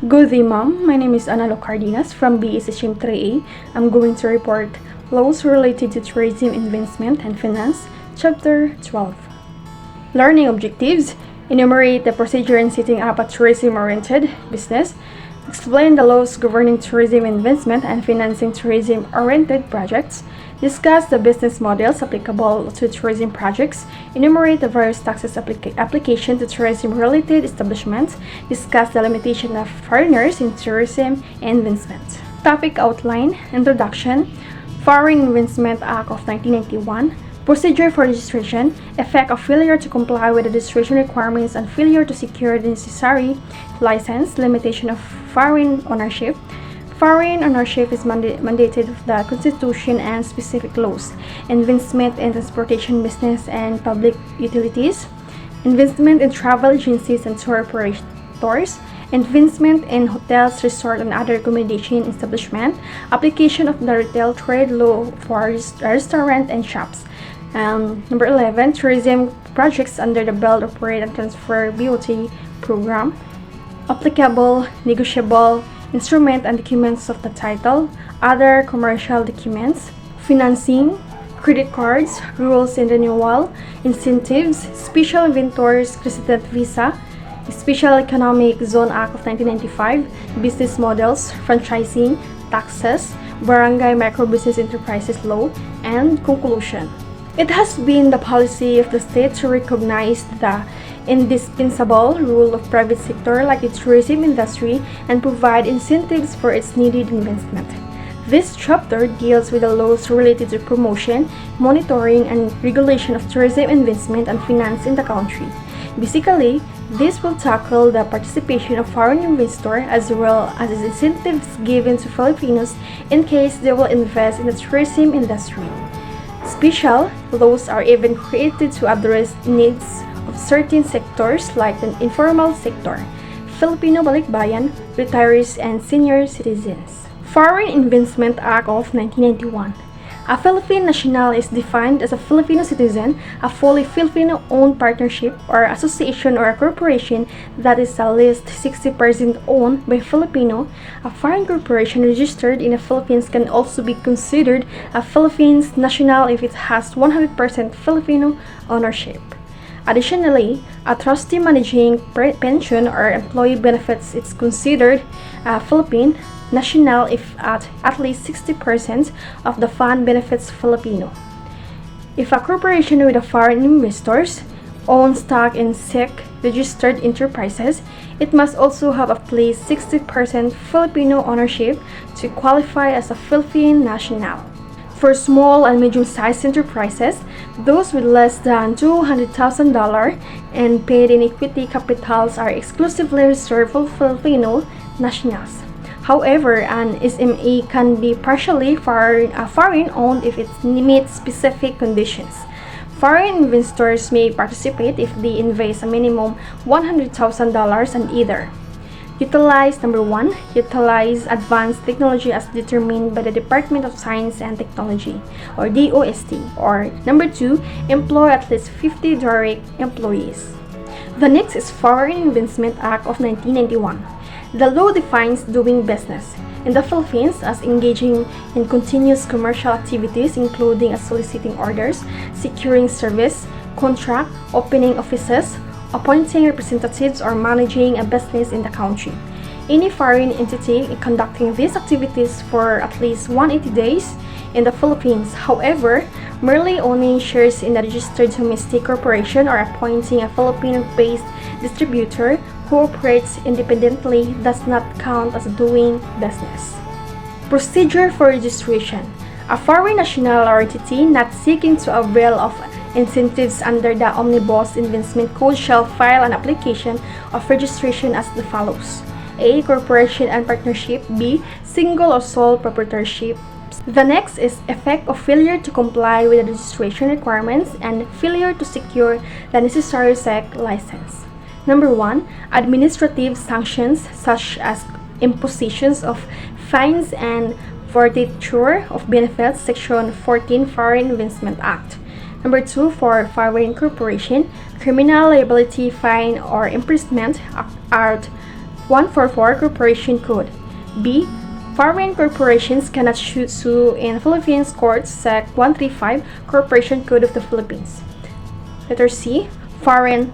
Good day, ma'am. My name is Analou Cardinas from BSHM 3A. I'm going to report laws related to tourism investment and finance, Chapter 12. Learning objectives: enumerate the procedure in setting up a tourism-oriented business, explain the laws governing tourism investment and financing tourism-oriented projects, discuss the business models applicable to tourism projects, enumerate the various taxes application to tourism-related establishments, discuss the limitation of foreigners in tourism investment. Topic outline: Introduction, Foreign Investment Act of 1991, procedure for registration, effect of failure to comply with the registration requirements and failure to secure the necessary license, limitation of foreign ownership. Foreign ownership is mandated of the Constitution and specific laws. Investment in transportation business and public utilities. Investment in travel agencies and tour operators. Investment in hotels, resorts, and other accommodation establishment. Application of the retail trade law for restaurant and shops. Number 11, tourism projects under the Build, Operate, and Transfer BOT program. Applicable, negotiable, instrument and documents of the title, other commercial documents, financing, credit cards, rules and renewal, incentives, special inventors, resident visa, Special Economic Zone Act of 1995, business models, franchising, taxes, Barangay Microbusiness Enterprises Law, and conclusion. It has been the policy of the state to recognize the indispensable role of private sector like the tourism industry and provide incentives for its needed investment. This chapter deals with the laws related to promotion, monitoring, and regulation of tourism investment and finance in the country. Basically, this will tackle the participation of foreign investors as well as incentives given to Filipinos in case they will invest in the tourism industry. Special laws are even created to address needs of certain sectors like the informal sector, Filipino balikbayan, retirees, and senior citizens. Foreign Investment Act of 1991. A Philippine national is defined as a Filipino citizen, a fully Filipino-owned partnership or association or a corporation that is at least 60% owned by Filipino. A foreign corporation registered in the Philippines can also be considered a Philippines national if it has 100% Filipino ownership. Additionally, a trustee managing pension or employee benefits is considered a Philippine national if at least 60% of the fund benefits Filipino. If a corporation with a foreign investors owns stock in SEC registered enterprises, it must also have at least 60% Filipino ownership to qualify as a Philippine national. For small and medium-sized enterprises, those with less than $200,000 and paid in equity capitals are exclusively reserved for Filipino nationals. However, an SME can be partially foreign-owned if it meets specific conditions. Foreign investors may participate if they invest a minimum $100,000 and either utilize, number 1, utilize advanced technology as determined by the Department of Science and Technology, or DOST, or number 2, employ at least 50 direct employees. The next is Foreign Investment Act of 1991. The law defines doing business in the Philippines as engaging in continuous commercial activities including soliciting orders, securing service, contract, opening offices, appointing representatives, or managing a business in the country. Any foreign entity conducting these activities for at least 180 days in the Philippines, however, merely owning shares in a registered domestic corporation or appointing a Filipino-based distributor who operates independently does not count as doing business. Procedure for registration. A foreign national or entity not seeking to avail of incentives under the Omnibus Investment Code shall file an application of registration as follows: A. Corporation and partnership. B. Single or sole proprietorship. The next is effect of failure to comply with the registration requirements and failure to secure the necessary SEC license. Number 1. Administrative sanctions such as impositions of fines and forfeiture of benefits, Section 14 Foreign Investment Act. Number 2, for foreign corporation, criminal liability, fine, or imprisonment, Art 144 Corporation Code. B. Foreign corporations cannot sue in Philippines courts, Sec. 135 Corporation Code of the Philippines. Letter C. Foreign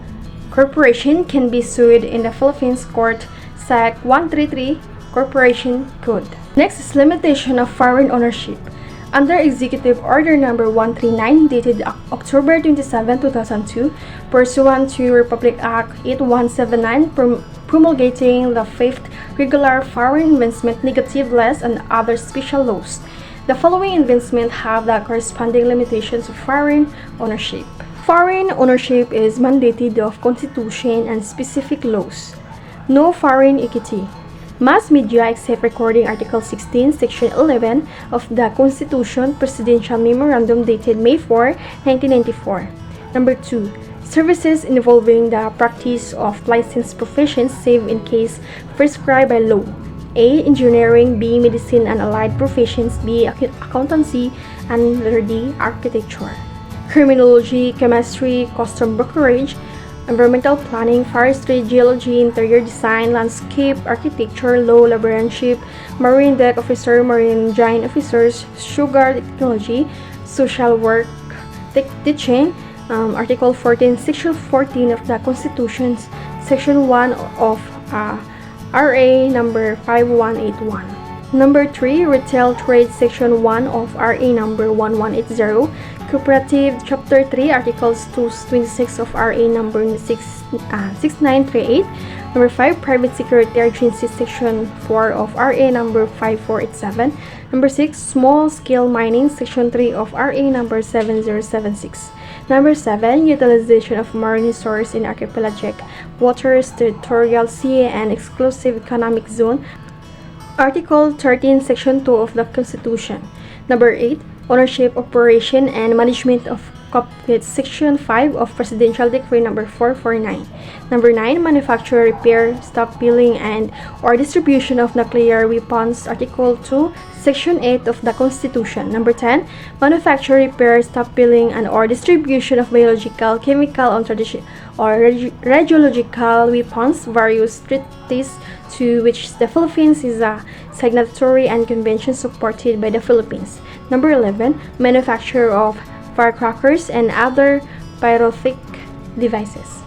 corporation can be sued in the Philippines court, Sec. 133 Corporation Code. Next is limitation of foreign ownership. Under Executive Order Number 139 dated October 27, 2002, pursuant to Republic Act 8179 promulgating the 5th Regular Foreign Investment Negative List and other special laws, the following investments have the corresponding limitations of foreign ownership. Foreign ownership is mandated of Constitution and specific laws. No foreign equity. Mass media except recording Article 16, Section 11 of the Constitution, Presidential Memorandum dated May 4, 1994. Number 2. Services involving the practice of licensed professions save in case prescribed by law. A. Engineering. B. Medicine and allied professions. B. Accountancy. And D. Architecture. Criminology, chemistry, custom brokerage, environmental planning, forestry, geology, interior design, landscape, architecture, law, librarianship, marine deck officer, marine engine officers, sugar technology, social work, teaching, Article 14, Section 14 of the Constitution, Section 1 of RA number 5181. Number 3, Retail Trade, Section 1 of RA number 1180. Cooperative, Chapter 3, Articles 226 of RA number 6938. Number 5, Private Security Agency, Section 4 of RA number 5487. Number 6, Small Scale Mining, Section 3 of RA number 7076. Number 7, Utilization of Marine Resources in Archipelagic Waters, Territorial Sea, and Exclusive Economic Zone, Article 13, Section 2 of the Constitution. Number 8, Ownership, Operation, and Management of Cockpits, Section 5 of Presidential Decree Number 449. Number 9, Manufacture, Repair, Stockpiling, and or Distribution of Nuclear Weapons, Article 2, Section 8 of the Constitution. Number 10, Manufacture, Repair, Stockpiling, and or Distribution of Biological, Chemical, or Radiological Weapons, various treaties to which the Philippines is a signatory and conventions supported by the Philippines. Number 11, Manufacture of firecrackers and other pyrotechnic devices.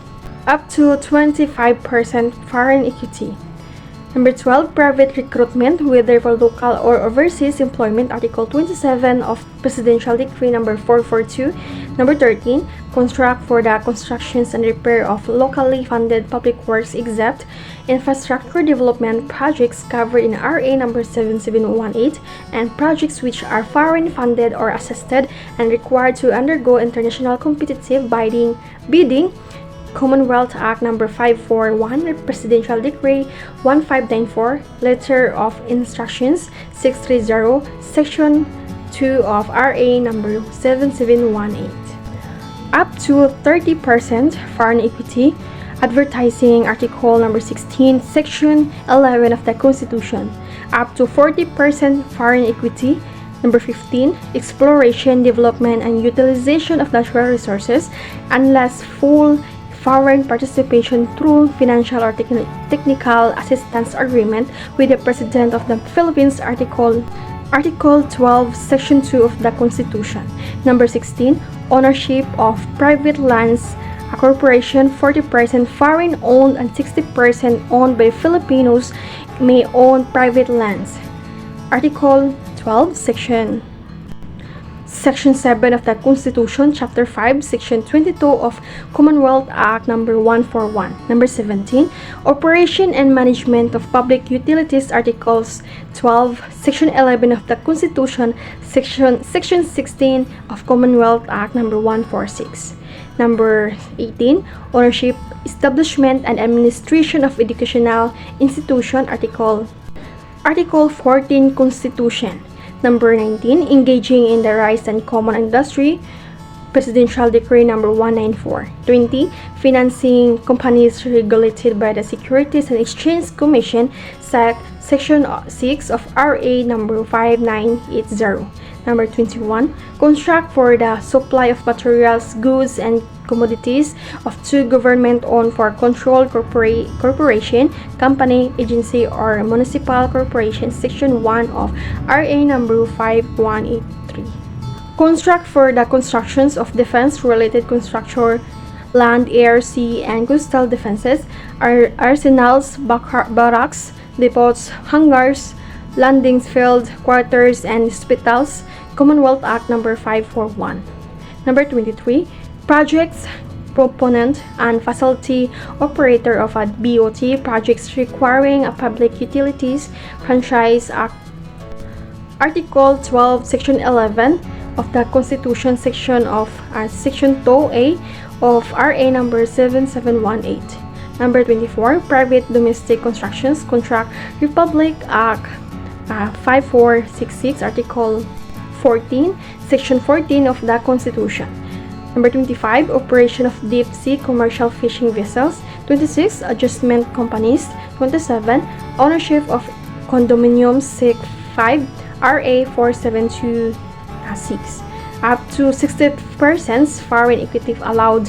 Up to 25% foreign equity. Number 12, Private recruitment, whether for local or overseas employment, Article 27 of Presidential Decree Number 442. Number 13, Contract for the constructions and repair of locally funded public works except infrastructure development projects covered in RA Number 7718 and projects which are foreign funded or assisted and required to undergo international competitive bidding, Commonwealth Act Number 541, Presidential Decree 1594, Letter of Instructions 630, Section 2 of RA Number 7718. Up to 30% foreign equity. Advertising, Article Number 16, Section 11 of the Constitution. Up to 40% foreign equity. Number 15, exploration, development, and utilization of natural resources unless full foreign participation through financial or technical assistance agreement with the President of the Philippines, Article 12, Section 2 of the Constitution. Number 16, ownership of private lands, a corporation 40% foreign owned and 60% owned by Filipinos may own private lands. Article 12, Section 7 of the Constitution, Chapter 5, Section 22 of Commonwealth Act Number 141. Number 17, Operation and Management of Public Utilities, Articles 12, Section 11 of the Constitution, Section 16 of Commonwealth Act Number 146. Number 18, Ownership, Establishment, and Administration of Educational Institution, Article 14 Constitution. Number 19, Engaging in the Rice and Common Industry, Presidential Decree Number 194. 20, Financing companies regulated by the Securities and Exchange Commission, Section 6 of RA Number 5980. Number 21, contract for the supply of materials, goods, and commodities of two government-owned or controlled corporation, company, agency, or municipal corporation, Section 1 of RA number 5183. Contract for the constructions of defense-related construction, land, air, sea, and coastal defenses, arsenals, barracks, depots, hangars, landing field, quarters, and hospitals, Commonwealth Act number 541. Number 23, projects proponent and facility operator of a BOT projects requiring a public utilities franchise act. Article 12, Section 11 of the Constitution, Section 2A of RA number 7718. Number 24, private domestic constructions contract, Republic Act 5466, Article 14, Section 14 of the Constitution. Number 25, operation of deep sea commercial fishing vessels. 26, adjustment companies. 27, ownership of condominiums. 5, RA 4726. Up to 60% foreign equity allowed.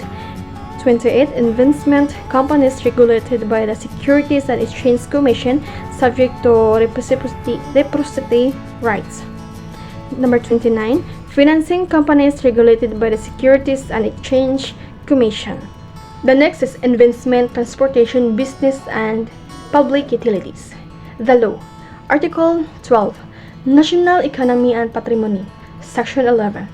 28, investment companies regulated by the Securities and Exchange Commission, subject to reciprocity rights. Number 29, financing companies regulated by the Securities and Exchange Commission. The next is investment, transportation, business, and public utilities. The law. Article 12, National Economy and Patrimony. Section 11.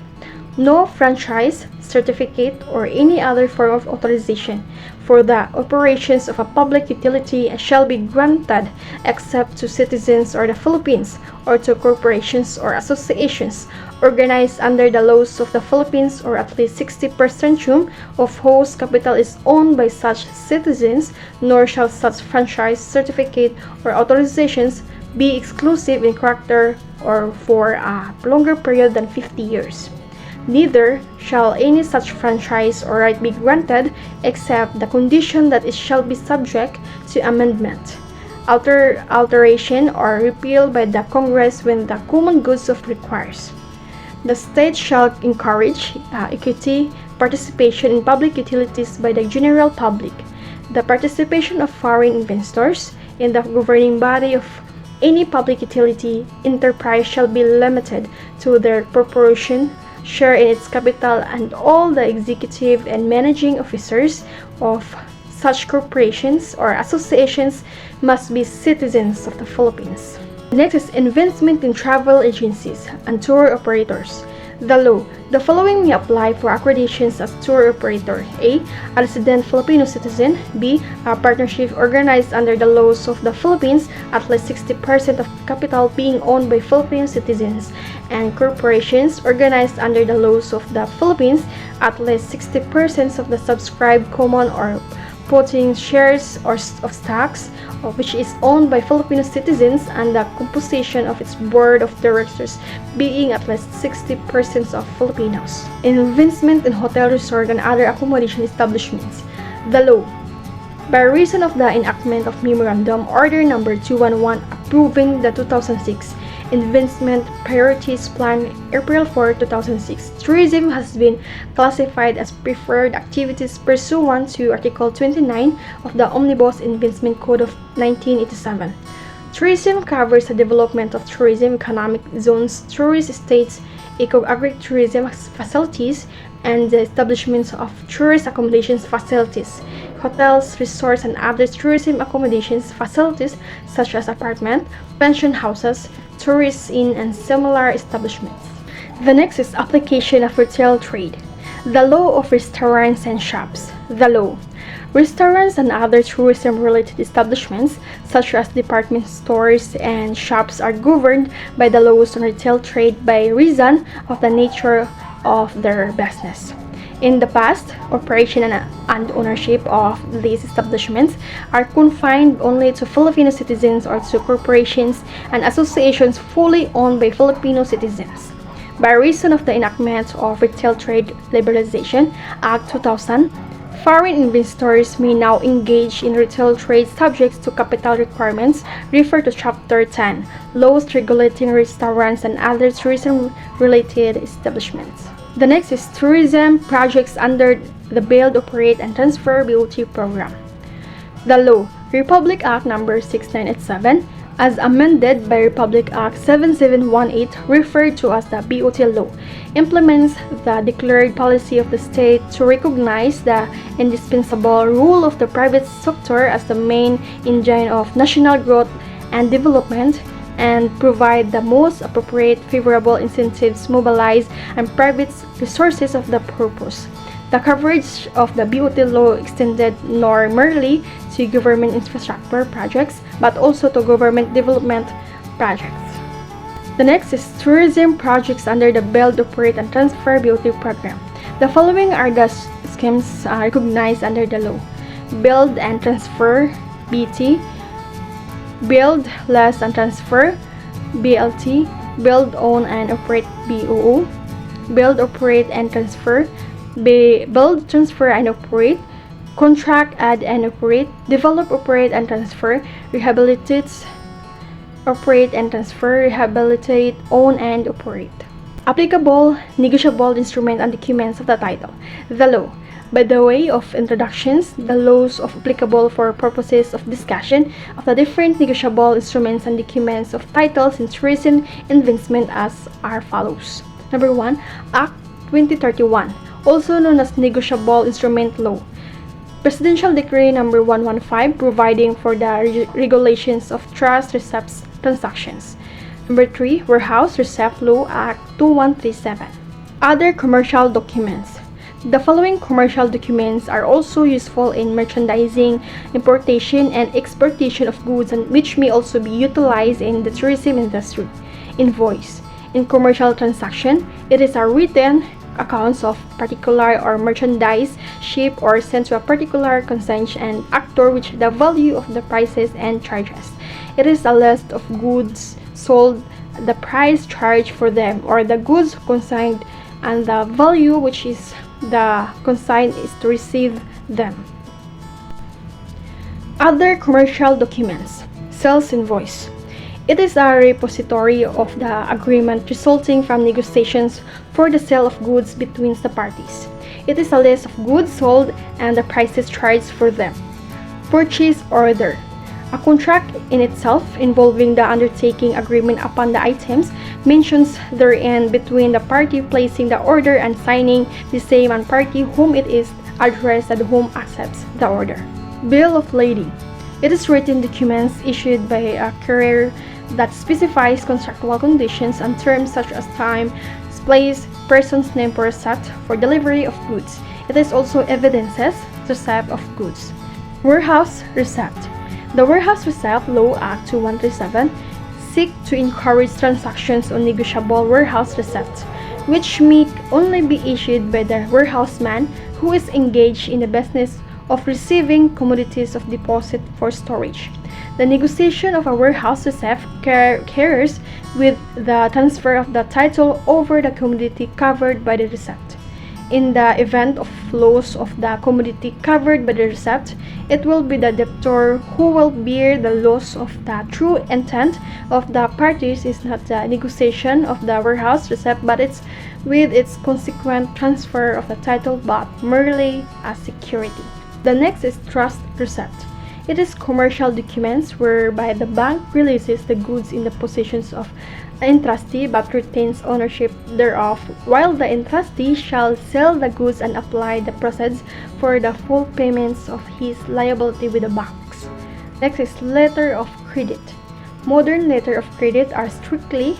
No franchise, certificate, or any other form of authorization for the operations of a public utility shall be granted except to citizens of the Philippines or to corporations or associations organized under the laws of the Philippines, or at least 60% of whose capital is owned by such citizens, nor shall such franchise, certificate, or authorizations be exclusive in character or for a longer period than 50 years. Neither shall any such franchise or right be granted except the condition that it shall be subject to amendment, alteration, or repeal by the Congress when the common good of requires. The state shall encourage equity participation in public utilities by the general public. The participation of foreign investors in the governing body of any public utility enterprise shall be limited to their proportion share in its capital, and all the executive and managing officers of such corporations or associations must be citizens of the Philippines. Next is investment in travel agencies and tour operators. The law. The following may apply for accreditations as tour operator. A. A resident Filipino citizen. B. A partnership organized under the laws of the Philippines, at least 60% of capital being owned by Filipino citizens, and corporations organized under the laws of the Philippines, at least 60% of the subscribed common or voting shares or of stocks, which is owned by Filipino citizens, and the composition of its board of directors being at least 60% of Filipinos. Investment in hotel, resort, and other accommodation establishments. The law. By reason of the enactment of Memorandum Order Number 211 approving the 2006 Investment Priorities Plan, April 4, 2006, tourism has been classified as preferred activities pursuant to Article 29 of the Omnibus Investment Code of 1987. Tourism covers the development of tourism economic zones, tourist estates, eco-agritourism facilities, and the establishments of tourist accommodations facilities, hotels, resorts, and other tourism accommodations facilities such as apartment, pension houses, tourist inn, and similar establishments. The next is application of retail trade. The law of restaurants and shops. The law. Restaurants and other tourism-related establishments, such as department stores and shops, are governed by the laws on retail trade by reason of the nature of their business. In the past, operation and ownership of these establishments are confined only to Filipino citizens or to corporations and associations fully owned by Filipino citizens. By reason of the enactment of Retail Trade Liberalization Act 2000, Foreign investors may now engage in retail trade subject to capital requirements. Refer to Chapter 10, Laws Regulating Restaurants and Other Tourism-Related Establishments. The next is tourism projects under the Build, Operate, and Transfer BOT program. The law, Republic Act No. 6987, as amended by Republic Act 7718, referred to as the BOT Law, implements the declared policy of the state to recognize the indispensable role of the private sector as the main engine of national growth and development, and provide the most appropriate favorable incentives to mobilize and private resources of the purpose. The coverage of the BOT law extended not merely to government infrastructure projects but also to government development projects. The next is tourism projects under the Build, Operate, and Transfer BOT program. The following are the schemes recognized under the law: Build and Transfer (BT), Build, Less and Transfer (BLT), Build, Own and Operate (BOO), Build, Operate and Transfer, Build, Transfer and Operate, Contract, Add and Operate, Develop, Operate and Transfer, Rehabilitate, Operate and Transfer, Rehabilitate, Own and Operate. Applicable, negotiable instrument and documents of the title. The law. By the way of introductions, the laws of applicable for purposes of discussion of the different negotiable instruments and documents of titles in tourism investment as are follows. Number 1, Act 2031, also known as Negotiable Instrument Law. Presidential Decree No. 115, providing for the regulations of trust receipts transactions. Number 3, Warehouse Receipt Law Act 2137. Other commercial documents. The following commercial documents are also useful in merchandising, importation, and exportation of goods, and which may also be utilized in the tourism industry. Invoice. In commercial transaction, it is a written accounts of particular or merchandise shipped or sent to a particular consignment actor which the value of the prices and charges. It is a list of goods sold, the price charged for them, or the goods consigned, and the value which is the consigned is to receive them. Other commercial documents. Sales invoice. It is a repository of the agreement resulting from negotiations for the sale of goods between the parties. It is a list of goods sold and the prices charged for them. Purchase order. A contract in itself involving the undertaking agreement upon the items mentions therein between the party placing the order and signing the same and party whom it is addressed and whom accepts the order. Bill of lading. It is written documents issued by a courier that specifies contractual conditions and terms such as time, place, person's name per receipt for delivery of goods. It is also evidences receipt of goods. Warehouse receipt. The Warehouse Receipt Law Act 2137 seek to encourage transactions on negotiable warehouse receipts, which may only be issued by the warehouseman who is engaged in the business of receiving commodities of deposit for storage. The negotiation of a warehouse receipt carries with the transfer of the title over the commodity covered by the receipt. In the event of loss of the commodity covered by the receipt, it will be the debtor who will bear the loss. Of the true intent of the parties is not the negotiation of the warehouse receipt, but it's with its consequent transfer of the title, but merely as security. The next is trust receipt. It is commercial documents whereby the bank releases the goods in the possessions of an entrustee but retains ownership thereof, while the entrustee shall sell the goods and apply the proceeds for the full payments of his liability with the banks. Next is letter of credit. Modern letter of credit are strictly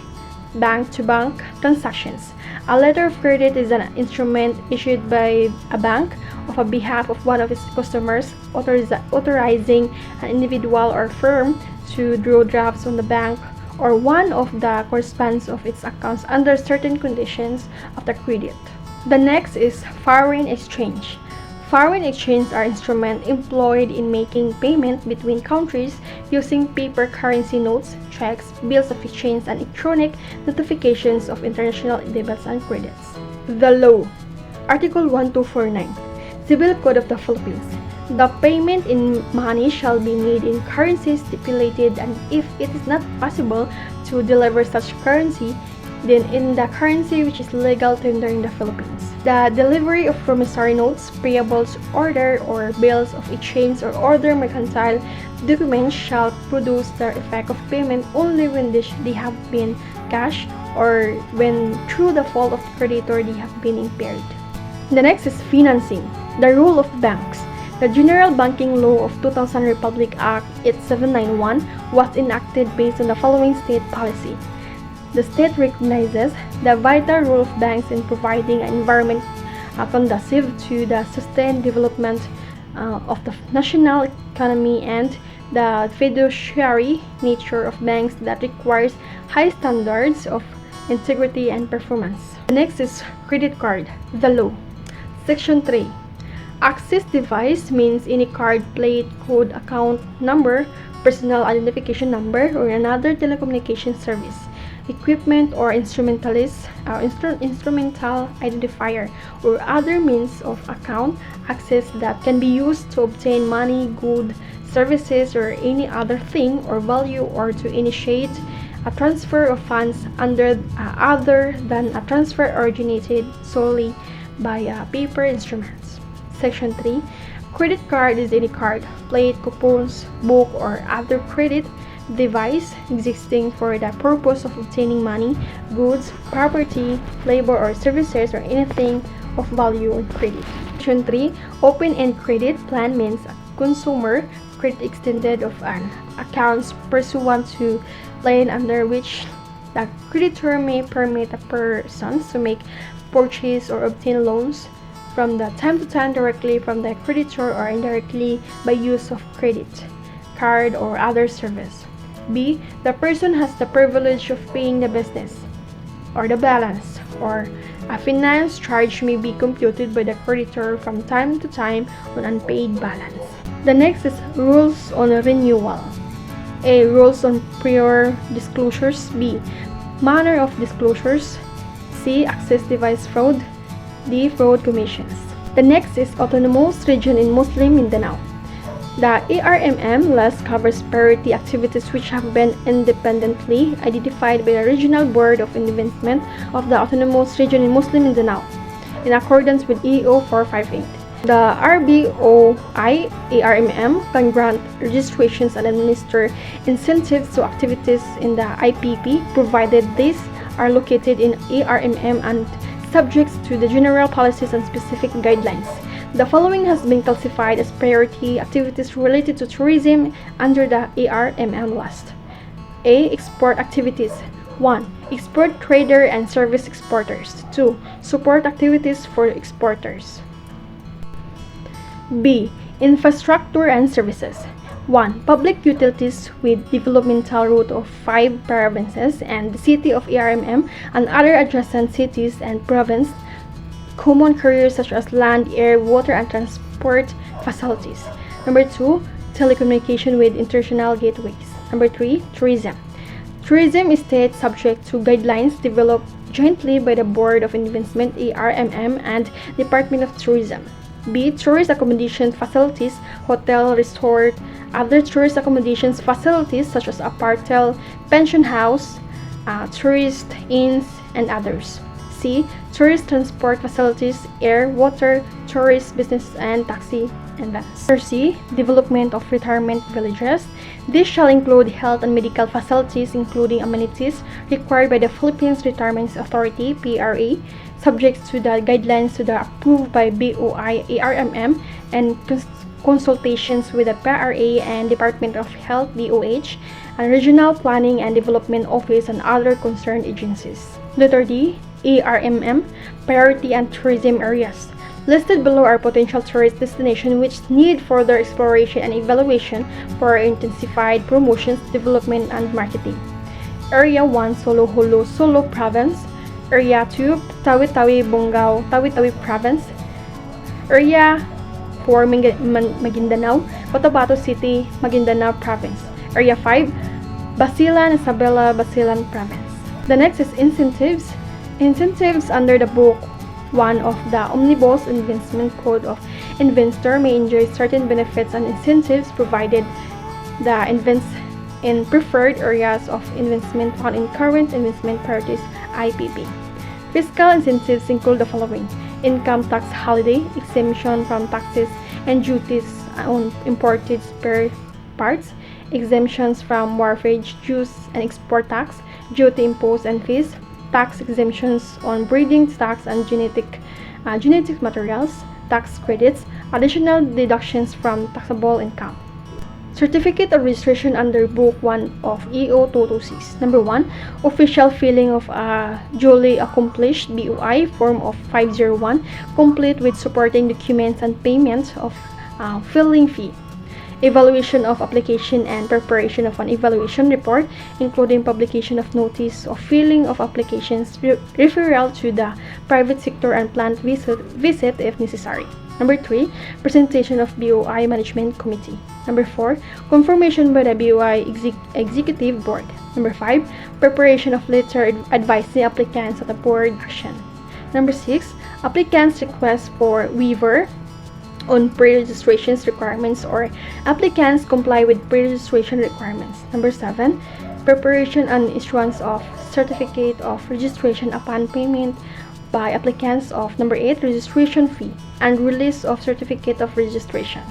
bank-to-bank transactions. A letter of credit is an instrument issued by a bank on behalf of one of its customers, authorizing an individual or firm to draw drafts on the bank or one of the correspondents of its accounts under certain conditions of the credit. The next is foreign exchange. Foreign exchange are instruments employed in making payment between countries using paper currency notes, checks, bills of exchange, and electronic notifications of international debits and credits. The law. Article 1249. Civil Code of the Philippines. The payment in money shall be made in currency stipulated, and if it is not possible to deliver such currency, then in the currency which is legal tender in the Philippines. The delivery of promissory notes, payables, order, or bills of exchange or other mercantile documents shall produce the effect of payment only when they have been cash or when through the fault of creditor they have been impaired. The next is financing. The role of banks. The General Banking Law of 2000 Republic Act 8791 was enacted based on the following state policy. The state recognizes the vital role of banks in providing an environment conducive to the sustained development of the national economy and the fiduciary nature of banks that requires high standards of integrity and performance. The next is credit card. The law. Section 3. Access device means any card, plate, code, account number, personal identification number, or another telecommunication service, equipment or instrumental identifier, or other means of account access that can be used to obtain money, goods, services, or any other thing or value, or to initiate a transfer of funds other than a transfer originated solely by paper instruments. Section 3. Credit card is any card, plate, coupons, book, or other credit device existing for the purpose of obtaining money, goods, property, labor, or services, or anything of value on credit. Section 3. Open-end credit plan means a consumer credit extended of an accounts pursuant to plan under which the creditor may permit a person to make purchase or obtain loans from the time to time directly from the creditor or indirectly by use of credit card or other service. B. The person has the privilege of paying the business or the balance, or a finance charge may be computed by the creditor from time to time on unpaid balance. The next is rules on renewal. A. Rules on prior disclosures. B. Manner of disclosures. C. Access device fraud. D. Fraud commissions. The next is Autonomous Region in Muslim Mindanao. The ARMM list covers priority activities which have been independently identified by the Regional Board of Investment of the Autonomous Region in Muslim Mindanao in accordance with EO 458. The RBOI ARMM can grant registrations and administer incentives to activities in the IPP provided these are located in ARMM and subject to the general policies and specific guidelines. The following has been classified as priority activities related to tourism under the ARMM list. A. Export activities. 1. Export trader and service exporters. 2. Support activities for exporters. B. Infrastructure and services. 1. Public utilities with developmental route of 5 provinces and the city of ARMM and other adjacent cities and province. Common carriers such as land, air, water, and transport facilities. Number 2. Telecommunication with international gateways. Number 3. Tourism. Tourism is state subject to guidelines developed jointly by the Board of Investment ARMM and Department of Tourism. B. Tourist accommodation facilities, hotel, resort, other tourist accommodations facilities such as apartel, pension house, tourist inns, and others. C. Tourist transport facilities, air, water, tourist business, and taxi and vans. C. Development of retirement villages. This shall include health and medical facilities, including amenities required by the Philippines Retirement Authority (PRA), subject to the guidelines approved by BOI ARMM and consultations with the PRA and Department of Health (DOH), and Regional Planning and Development Office and other concerned agencies. Letter D. ARMM priority and tourism areas. Listed below are potential tourist destinations which need further exploration and evaluation for intensified promotions, development, and marketing. Area 1 Solo-Holo, Solo Province. Area 2 Tawi-Tawi, Bongao, Tawi-Tawi Province. Area 4 Maguindanao, Cotabato City, Maguindanao Province. Area 5 Basilan, Isabela, Basilan Province. The next is incentives. Incentives under the book one of the Omnibus Investment Code of investor may enjoy certain benefits and incentives provided the invests in preferred areas of investment found in current investment priorities IPP. Fiscal incentives include the following: income tax holiday, exemption from taxes and duties on imported spare parts, exemptions from wharfage dues and export tax, duty imposed and fees, tax exemptions on breeding stocks and genetic materials, tax credits, additional deductions from taxable income. Certificate of registration under Book 1 of EO 226. Number 1. Official filling of a duly accomplished BOI Form of 501, complete with supporting documents and payment of filling fee. Evaluation of application and preparation of an evaluation report, including publication of notice of filling of applications, referral to the private sector and plant visit if necessary. Number 3. Presentation of BOI Management Committee. Number 4. Confirmation by the BOI Executive Board. Number 5. Preparation of letter advising applicants of the board action. Number 6. Applicants' request for waiver on pre-registration requirements or applicants comply with pre-registration requirements. Number 7. Preparation and issuance of certificate of registration upon payment by applicants of number 8. Registration fee and release of certificate of registration.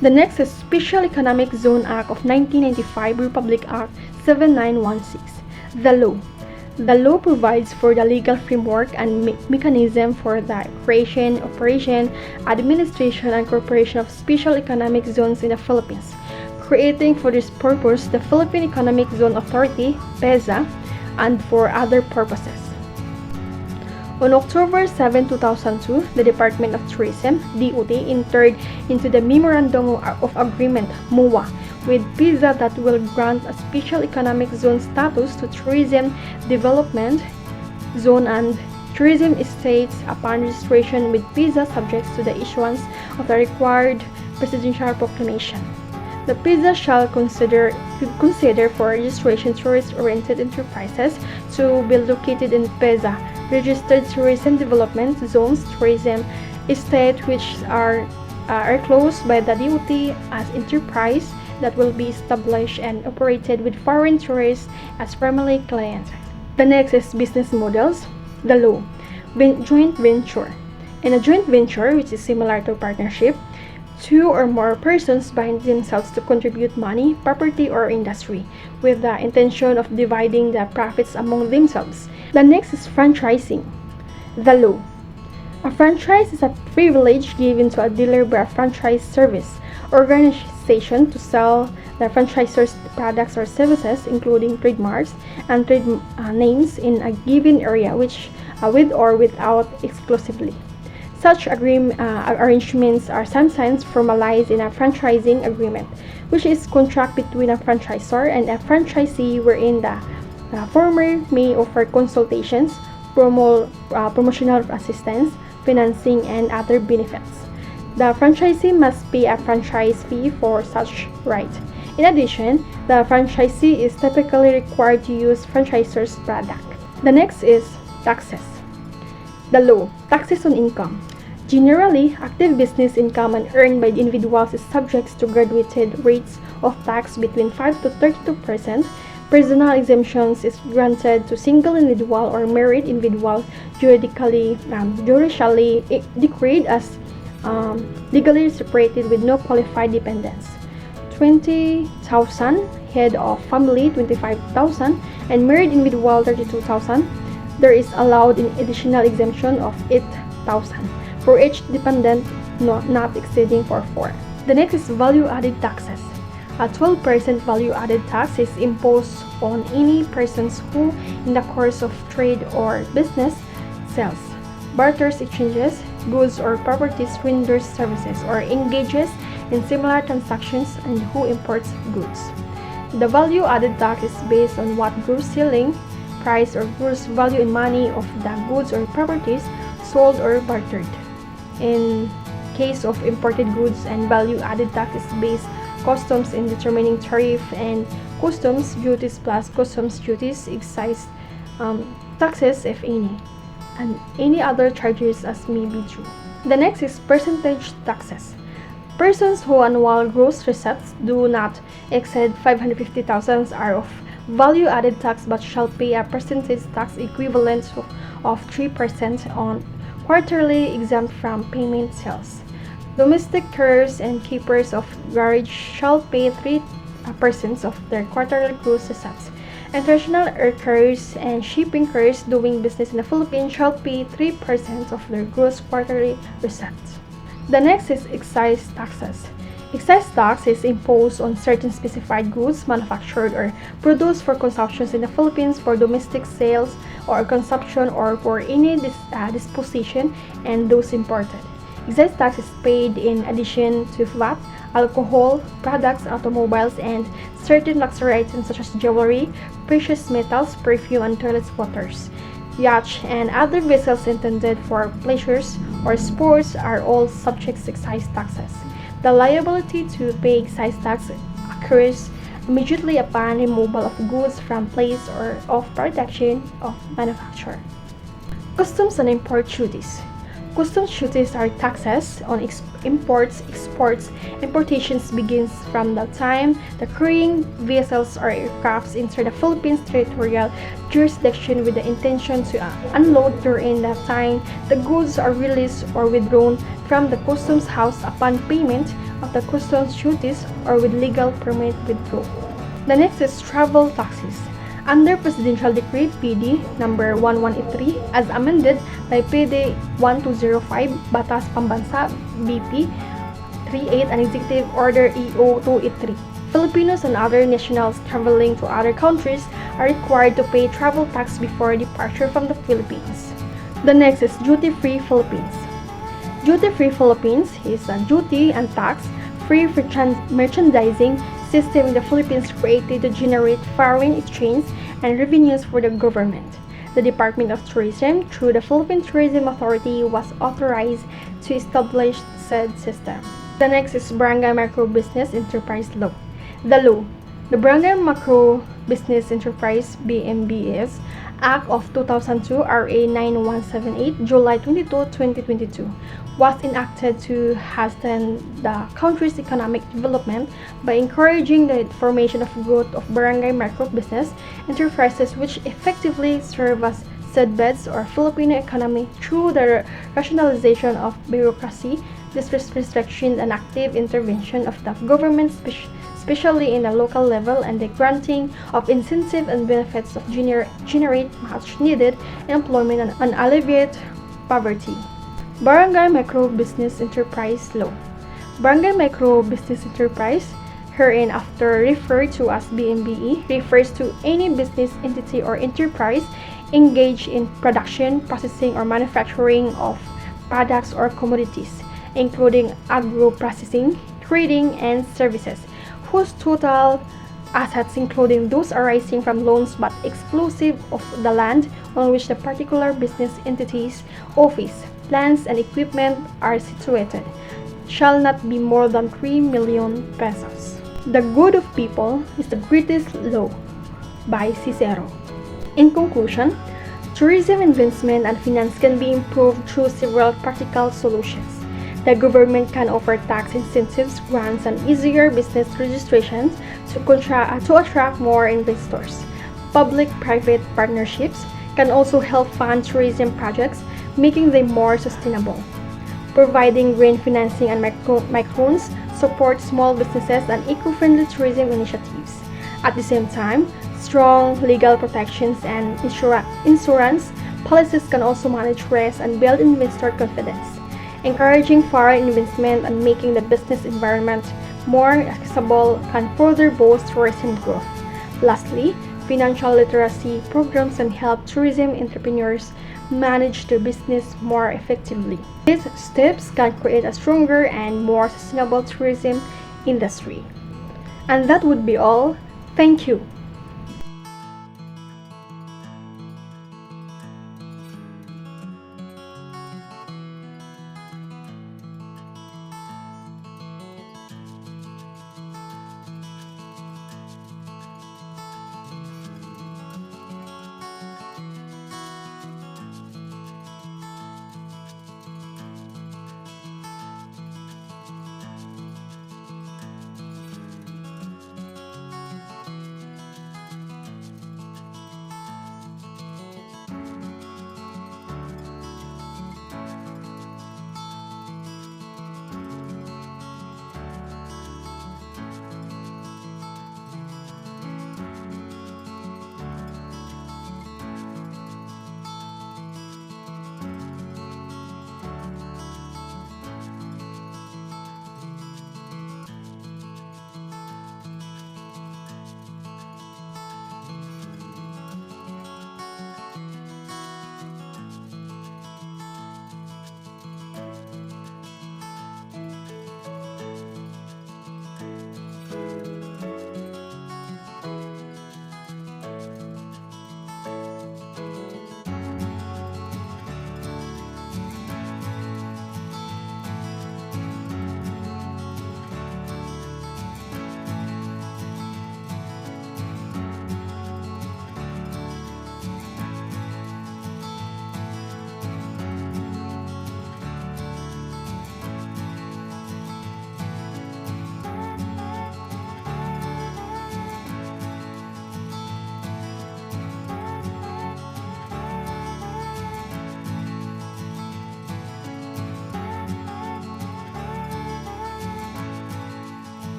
The next is Special Economic Zone Act of 1995, Republic Act 7916. The law. The law provides for the legal framework and mechanism for the creation, operation, administration, and corporation of special economic zones in the Philippines, creating for this purpose the Philippine Economic Zone Authority, PEZA, and for other purposes. On October 7, 2002, the Department of Tourism, DOT, entered into the Memorandum of Agreement, MOA, with PEZA that will grant a special economic zone status to tourism development zone and tourism estates upon registration with PEZA subject to the issuance of the required presidential proclamation. The PEZA shall consider for registration tourist-oriented enterprises to be located in PEZA registered tourism development zones tourism estate which are closed by the DOT as enterprise that will be established and operated with foreign tourists as primary clients. The next is business models. The law. Joint venture. In a joint venture, which is similar to partnership, two or more persons bind themselves to contribute money, property, or industry with the intention of dividing the profits among themselves. The next is franchising. The law. A franchise is a privilege given to a dealer by a franchise service organization to sell the franchisor's products or services, including trademarks and trade names in a given area, which with or without exclusively. Such arrangements are sometimes formalized in a franchising agreement, which is a contract between a franchisor and a franchisee wherein the former may offer consultations, promotional assistance, financing, and other benefits. The franchisee must pay a franchise fee for such right. In addition, the franchisee is typically required to use franchisor's product. The next is taxes. The law. Taxes on income. Generally, active business income earned by the individuals is subject to graduated rates of tax between 5 to 32%. Personal exemptions is granted to single individual or married individual judicially decreed as legally separated with no qualified dependents. 20,000 head of family, 25,000, and married individual 32,000. There is allowed an additional exemption of 8,000 for each dependent, not exceeding 4. The next is value-added taxes. A 12% value-added tax is imposed on any persons who, in the course of trade or business, sells, barters, exchanges, goods or properties, renders services, or engages in similar transactions, and who imports goods. The value-added tax is based on what gross selling price or gross value in money of the goods or properties sold or bartered. In case of imported goods, and value-added tax is based customs in determining tariff and customs duties plus customs duties, excise taxes if any. and any other charges as may be due. The next is percentage taxes. Persons whose annual gross receipts do not exceed 550,000 are of value-added tax but shall pay a percentage tax equivalent of 3% on quarterly exempt from payment sales. Domestic carriers and keepers of garage shall pay 3% of their quarterly gross receipts. International air carriers and shipping carriers doing business in the Philippines shall pay 3% of their gross quarterly receipts. The next is excise taxes. Excise tax is imposed on certain specified goods manufactured or produced for consumption in the Philippines for domestic sales or consumption or for any disposition and those imported. Excise tax is paid in addition to VAT, alcohol, products, automobiles, and certain luxury items such as jewelry, precious metals, perfume, and toilet waters. Yachts and other vessels intended for pleasures or sports are all subject to excise taxes. The liability to pay excise tax occurs immediately upon removal of goods from place or of production of manufacture. Customs and import duties. Customs duties are taxes on imports, exports, importations begins from the time the carrying vessels or aircrafts enter the Philippines territorial jurisdiction with the intention to unload during the time the goods are released or withdrawn from the customs house upon payment of the customs duties or with legal permit withdraw. The next is travel taxes. Under Presidential Decree PD number 1183 as amended by PD 1205 Batas Pambansa BP 38 and Executive Order EO 283. Filipinos and other nationals traveling to other countries are required to pay travel tax before departure from the Philippines. The next is duty-free Philippines. Duty-free Philippines is a duty and tax-free merchandising system in the Philippines created to generate foreign exchange and revenues for the government. The Department of Tourism, through the Philippine Tourism Authority, was authorized to establish said system. The next is Barangay Micro Business Enterprise Law. The Barangay Micro Business Enterprise BMBS Act of 2002 RA 9178 July 22, 2022 was enacted to hasten the country's economic development by encouraging the formation of growth of barangay microbusiness enterprises which effectively serve as seedbeds or Filipino economy through the rationalization of bureaucracy, disrestriction and active intervention of the government, especially in the local level, and the granting of incentive and benefits of generate much needed employment and alleviate poverty. Barangay Micro Business Enterprise Law. Barangay Micro Business Enterprise, hereinafter referred to as BMBE, refers to any business entity or enterprise engaged in production, processing, or manufacturing of products or commodities, including agro-processing, trading, and services, whose total assets, including those arising from loans but exclusive of the land on which the particular business entity's office, lands, and equipment are situated, shall not be more than 3 million pesos. The good of people is the greatest law, by Cicero. In conclusion, tourism investment and finance can be improved through several practical solutions. The government can offer tax incentives, grants, and easier business registrations to attract more investors. Public-private partnerships can also help fund tourism projects, making them more sustainable. Providing green financing and microloans support small businesses and eco-friendly tourism initiatives. At the same time, strong legal protections and insurance policies can also manage risk and build investor confidence. Encouraging foreign investment and making the business environment more accessible can further boost tourism growth. Lastly, financial literacy programs can help tourism entrepreneurs manage their business more effectively. These steps can create a stronger and more sustainable tourism industry. And that would be all. Thank you.